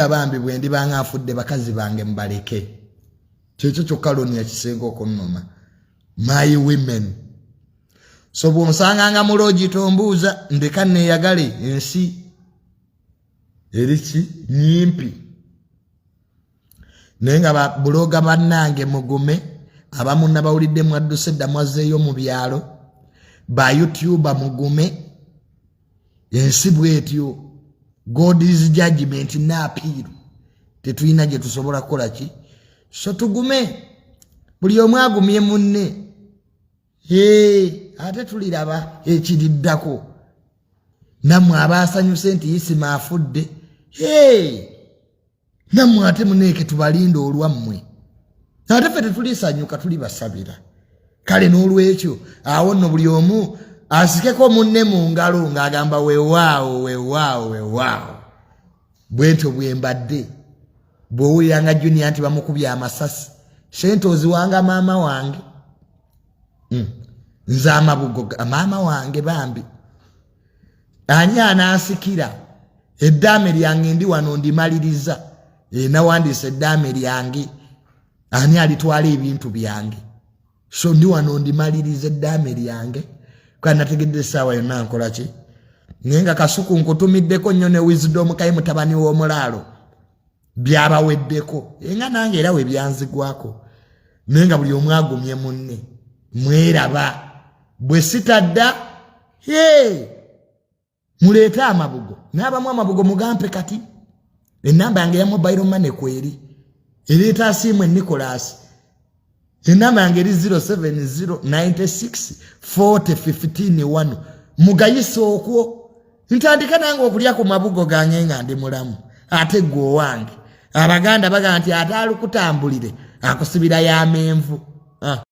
nenga bambi bwendi banga afudde bakazi bange mbaleke kyekyo kyokaloni yakisenga okunnoma my women so bwonsanga nga muloji tombuuza ndeka neyagale ensi eriki nyimpi nenga ba buloga bannange mugume abamu nabawulidde mwadduse dda mwazzeeyo mu byalo ba YouTuber mugume ensi bwetyo God is judgment na appeal tetulina gye tusobola kukola ki so tugume buli omu agumye munne ate tuliraba ekiriddako nammwe abaasanyuse nti Isima afudde nammwe ate muneeke tubalinde olwammwe ate ffe tetulisanyuka tuli basabira kale n'olwekyo awo nno buli omu asikeko munne mu ngalo ng'agamba weewaawo bwentyo bwembadde bw'owuliranga Junior nti bamukubye amasasi sente oziwanga maama wange nze Amabugo maama wange bambi ani anaasikira eddaame lyange ndi wano ndimaliriza nawandiisa eddaame lyange ani alitwala ebintu byange so ndi wano ndimaliriza eddaame lyange kwa nategedde essaawa yonna nkola ki nenga kasuku nkutumiddeko nnyo ne wisdom kayi mutabani w'omulaalo byabaweddeko nga nange era we byanzigwako nenga buli omu agumye munne mweraba bwe sitadda muleete Amabugo n'abamu Amabugo mugampe kati ennamba yange ya mobile money kweri ereeta asiimwe Nicholas enamba yange eri 070964015 mugayisa okwo ntandika nange okulya ku mabugo gange nga ndi mulamu ate gwe owange abaganda bagamba nti ate alukutambulire akusibira y'amenvu